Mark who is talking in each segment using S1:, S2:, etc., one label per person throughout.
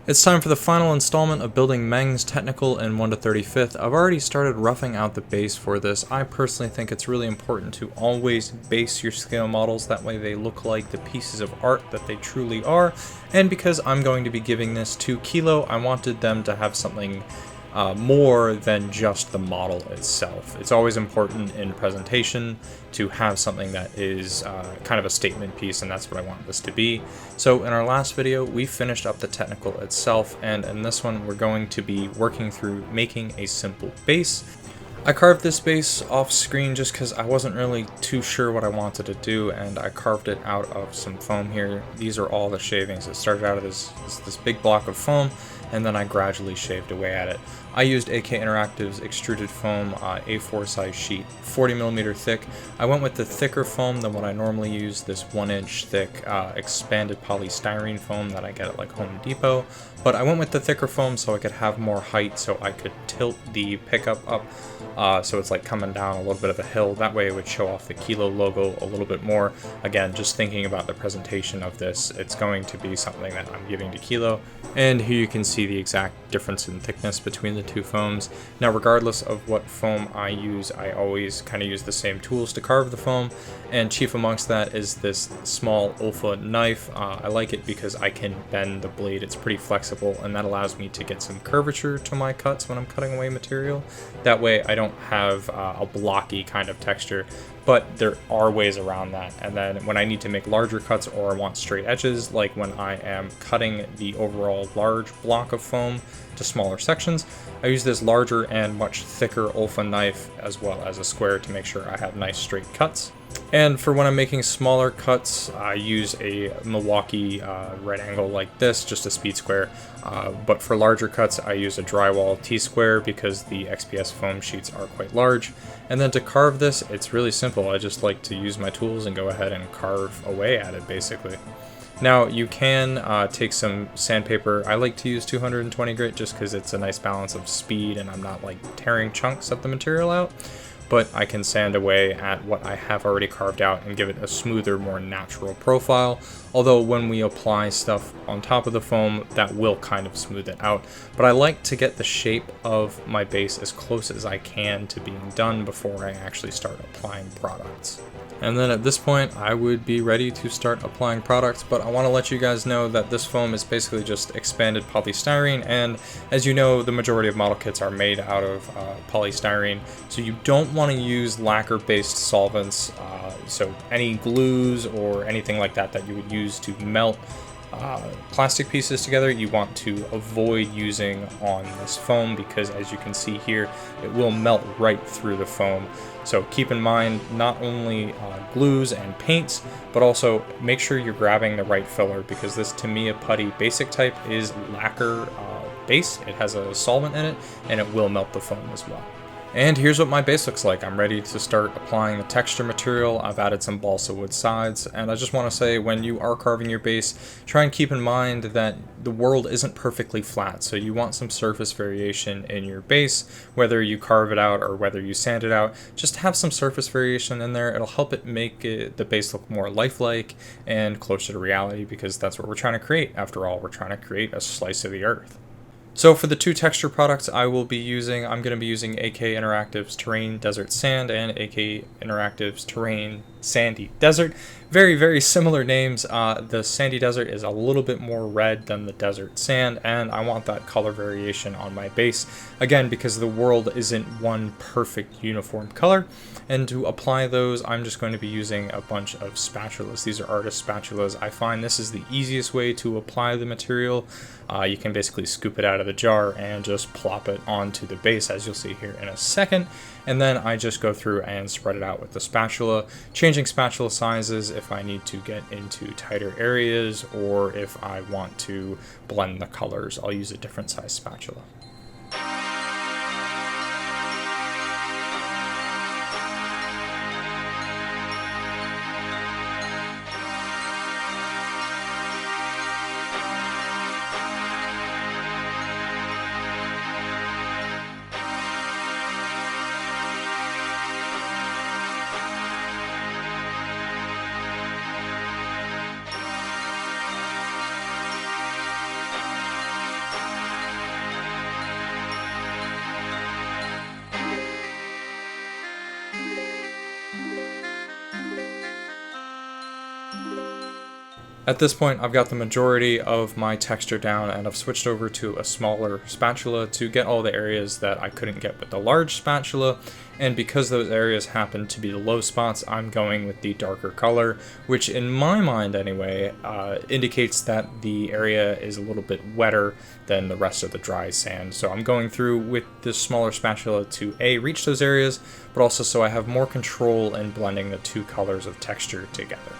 S1: It's time for the final installment of building Meng's technical in 1 to 35th. I've already started roughing out the base for this. I personally think it's really important to always base your scale models, that way they look like the pieces of art that they truly are. And because I'm going to be giving this to Qilo, I wanted them to have something more than just the model itself. It's always important in presentation to have something that is kind of a statement piece, and that's what I want this to be. So in our last video, we finished up the technical itself, and in this one, we're going to be working through making a simple base. I carved this base off screen just because I wasn't really too sure what I wanted to do, and I carved it out of some foam here. These are all the shavings. It started out of this big block of foam, and then I gradually shaved away at it. I used AK Interactive's extruded foam A4 size sheet, 40mm thick. I went with the thicker foam than what I normally use, this 1-inch thick expanded polystyrene foam that I get at like Home Depot. But I went with the thicker foam so I could have more height, so I could tilt the pickup up so it's like coming down a little bit of a hill. That way it would show off the Qilo logo a little bit more. Again, just thinking about the presentation of this, it's going to be something that I'm giving to Qilo. And here you can see the exact difference in thickness between the two foams. Now, regardless of what foam I use, I always kind of use the same tools to carve the foam, and chief amongst that is this small Olfa knife. I like it because I can bend the blade. It's pretty flexible, and that allows me to get some curvature to my cuts when I'm cutting away material. That way I don't have a blocky kind of texture, but there are ways around that. And then when I need to make larger cuts or I want straight edges, like when I am cutting the overall large block of foam to smaller sections, I use this larger and much thicker Olfa knife as well as a square to make sure I have nice straight cuts. And for when I'm making smaller cuts, I use a Milwaukee right angle like this, just a speed square. But for larger cuts, I use a drywall T-square because the XPS foam sheets are quite large. And then to carve this, it's really simple. I just like to use my tools and go ahead and carve away at it, basically. Now, you can take some sandpaper. I like to use 220 grit just because it's a nice balance of speed and I'm not like tearing chunks of the material out. But I can sand away at what I have already carved out and give it a smoother, more natural profile. Although when we apply stuff on top of the foam, that will kind of smooth it out. But I like to get the shape of my base as close as I can to being done before I actually start applying products. And then at this point, I would be ready to start applying products, but I want to let you guys know that this foam is basically just expanded polystyrene, and as you know, the majority of model kits are made out of polystyrene, so you don't want to use lacquer-based solvents, so any glues or anything like that that you would use to melt plastic pieces together, you want to avoid using on this foam because, as you can see here, it will melt right through the foam. So keep in mind not only glues and paints, but also make sure you're grabbing the right filler, because this Tamiya Putty basic type is lacquer base. It has a solvent in it and it will melt the foam as well. And here's what my base looks like. I'm ready to start applying the texture material. I've added some balsa wood sides, and I just want to say, when you are carving your base, try and keep in mind that the world isn't perfectly flat, so you want some surface variation in your base. Whether you carve it out or whether you sand it out, just have some surface variation in there. It'll help it make the base look more lifelike and closer to reality, because that's what we're trying to create. After all, we're trying to create a slice of the earth. So for the two texture products I'm going to be using AK Interactive's Terrain Desert Sand and AK Interactive's Terrain Sandy Desert. Very, very similar names. The Sandy Desert is a little bit more red than the Desert Sand, and I want that color variation on my base. Again, because the world isn't one perfect uniform color. And to apply those, I'm just going to be using a bunch of spatulas. These are artist spatulas. I find this is the easiest way to apply the material. You can basically scoop it out of the jar and just plop it onto the base, as you'll see here in a second. And then I just go through and spread it out with the spatula, changing spatula sizes if I need to get into tighter areas, or if I want to blend the colors, I'll use a different size spatula. At this point, I've got the majority of my texture down, and I've switched over to a smaller spatula to get all the areas that I couldn't get with the large spatula. And because those areas happen to be the low spots, I'm going with the darker color, which in my mind anyway, indicates that the area is a little bit wetter than the rest of the dry sand. So I'm going through with this smaller spatula to reach those areas, but also so I have more control in blending the two colors of texture together.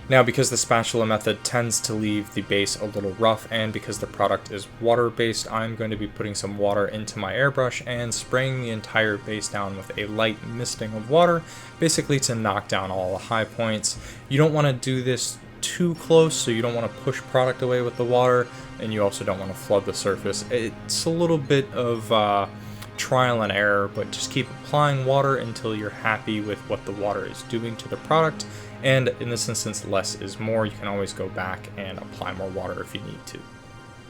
S1: Now, because the spatula method tends to leave the base a little rough, and because the product is water-based, I'm going to be putting some water into my airbrush and spraying the entire base down with a light misting of water, basically to knock down all the high points. You don't want to do this too close, so you don't want to push product away with the water, and you also don't want to flood the surface. It's a little bit of trial and error, but just keep applying water until you're happy with what the water is doing to the product. And in this instance, less is more. You can always go back and apply more water if you need to.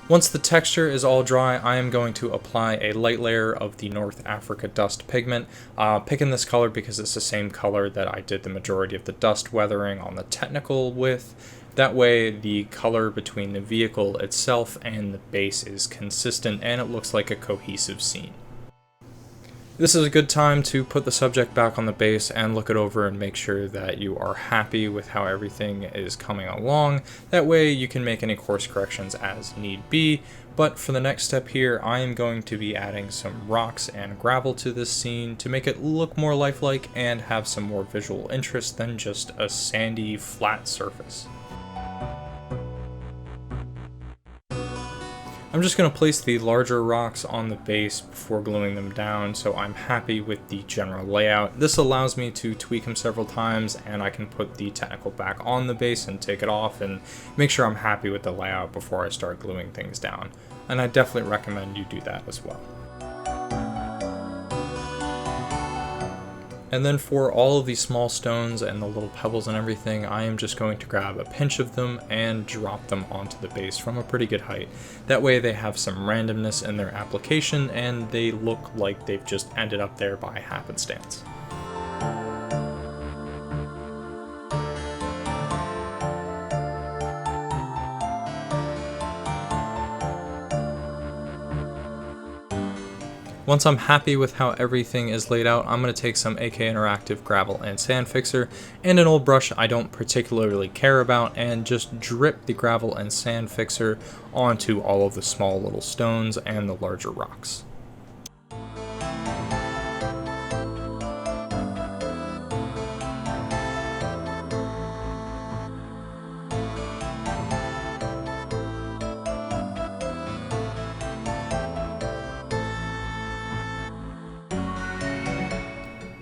S1: Once the texture is all dry, I am going to apply a light layer of the North Africa dust pigment. Picking this color because it's the same color that I did the majority of the dust weathering on the technical with. That way the color between the vehicle itself and the base is consistent and it looks like a cohesive scene. This is a good time to put the subject back on the base and look it over and make sure that you are happy with how everything is coming along. That way you can make any course corrections as need be. But for the next step here, I am going to be adding some rocks and gravel to this scene to make it look more lifelike and have some more visual interest than just a sandy, flat surface. I'm just going to place the larger rocks on the base before gluing them down, so I'm happy with the general layout. This allows me to tweak them several times, and I can put the technical back on the base and take it off and make sure I'm happy with the layout before I start gluing things down. And I definitely recommend you do that as well. And then for all of these small stones and the little pebbles and everything, I am just going to grab a pinch of them and drop them onto the base from a pretty good height. That way they have some randomness in their application and they look like they've just ended up there by happenstance. Once I'm happy with how everything is laid out, I'm going to take some AK Interactive gravel and sand fixer and an old brush I don't particularly care about and just drip the gravel and sand fixer onto all of the small little stones and the larger rocks.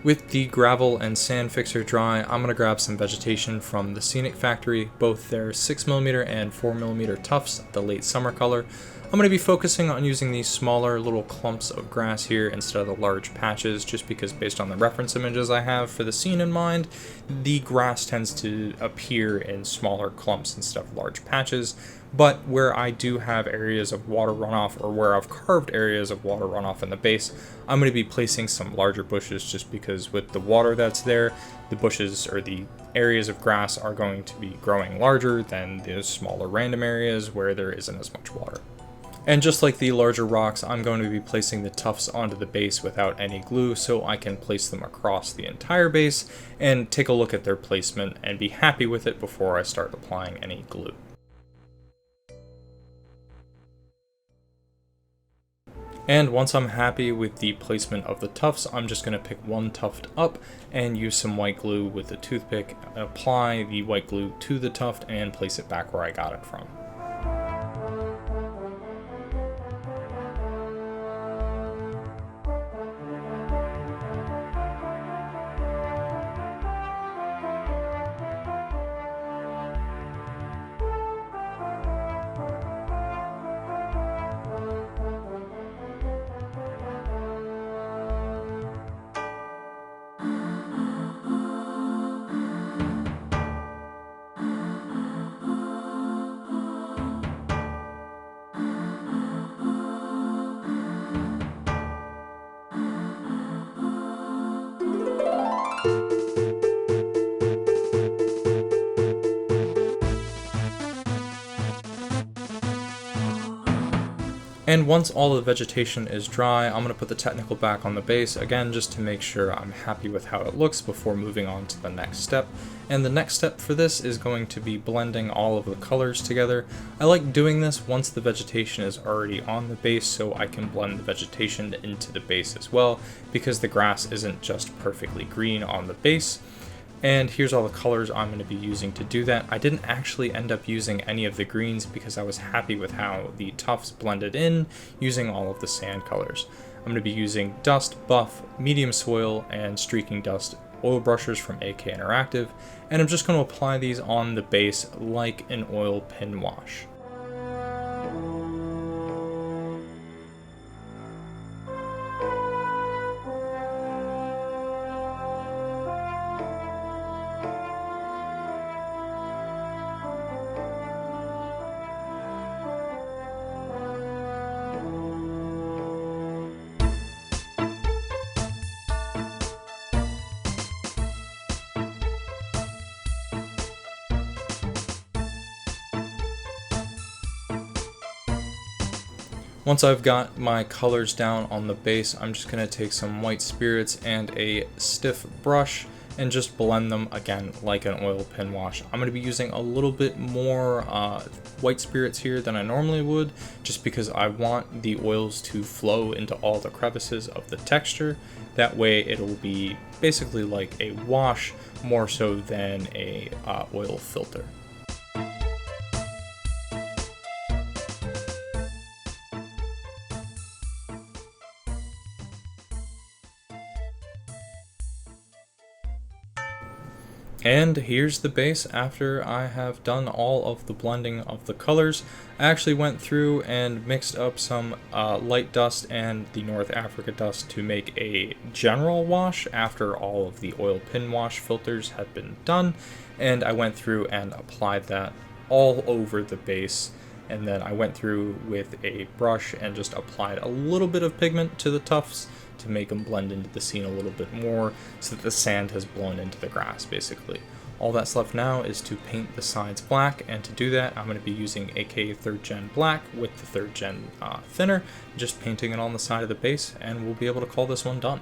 S1: With the gravel and sand fixer dry, I'm going to grab some vegetation from the Scenic Factory, both their 6mm and 4mm tufts, the late summer color. I'm going to be focusing on using these smaller little clumps of grass here instead of the large patches, just because based on the reference images I have for the scene in mind, the grass tends to appear in smaller clumps instead of large patches. But where I do have areas of water runoff, or where I've carved areas of water runoff in the base, I'm going to be placing some larger bushes just because with the water that's there, the bushes or the areas of grass are going to be growing larger than the smaller random areas where there isn't as much water. And just like the larger rocks, I'm going to be placing the tufts onto the base without any glue so I can place them across the entire base and take a look at their placement and be happy with it before I start applying any glue. And once I'm happy with the placement of the tufts, I'm just going to pick one tuft up and use some white glue with a toothpick, apply the white glue to the tuft and place it back where I got it from. And once all the vegetation is dry, I'm going to put the technical back on the base, again just to make sure I'm happy with how it looks before moving on to the next step. And the next step for this is going to be blending all of the colors together. I like doing this once the vegetation is already on the base so I can blend the vegetation into the base as well, because the grass isn't just perfectly green on the base. And here's all the colors I'm going to be using to do that. I didn't actually end up using any of the greens because I was happy with how the tufts blended in using all of the sand colors. I'm going to be using dust, buff, medium soil, and streaking dust oil brushes from AK Interactive, and I'm just going to apply these on the base like an oil pin wash. Once I've got my colors down on the base, I'm just going to take some white spirits and a stiff brush and just blend them again like an oil pin wash. I'm going to be using a little bit more white spirits here than I normally would, just because I want the oils to flow into all the crevices of the texture. That way it'll be basically like a wash more so than a oil filter. And here's the base after I have done all of the blending of the colors. I actually went through and mixed up some light dust and the North Africa dust to make a general wash after all of the oil pin wash filters had been done. And I went through and applied that all over the base. And then I went through with a brush and just applied a little bit of pigment to the tufts to make them blend into the scene a little bit more so that the sand has blown into the grass basically. All that's left now is to paint the sides black, and to do that I'm going to be using AK 3rd Gen black with the 3rd Gen thinner, just painting it on the side of the base, and we'll be able to call this one done.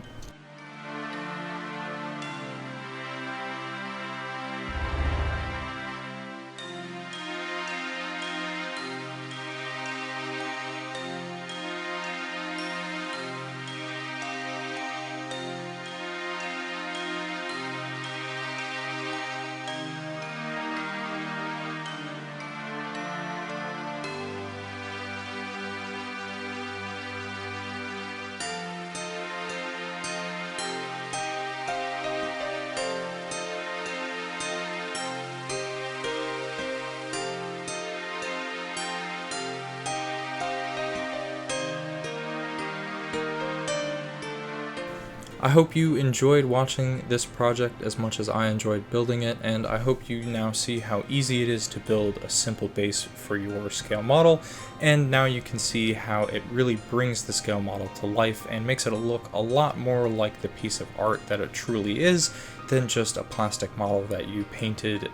S1: I hope you enjoyed watching this project as much as I enjoyed building it, and I hope you now see how easy it is to build a simple base for your scale model, and now you can see how it really brings the scale model to life and makes it look a lot more like the piece of art that it truly is than just a plastic model that you painted,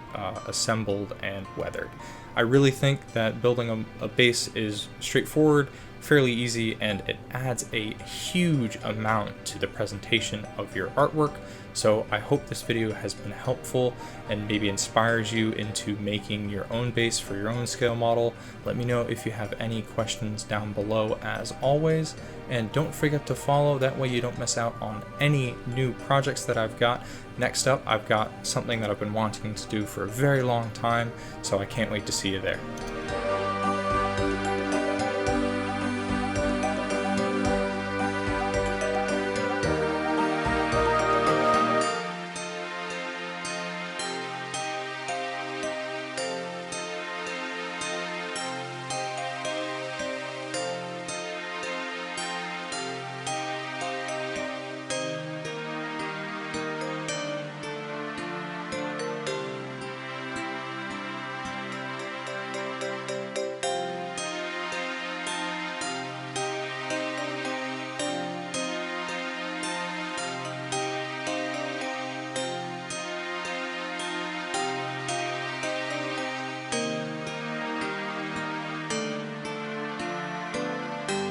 S1: assembled, and weathered. I really think that building a base is straightforward, fairly easy, and it adds a huge amount to the presentation of your artwork. So I hope this video has been helpful and maybe inspires you into making your own base for your own scale model. Let me know if you have any questions down below as always, and don't forget to follow, that way you don't miss out on any new projects that I've got. Next up, I've got something that I've been wanting to do for a very long time, so I can't wait to see you there.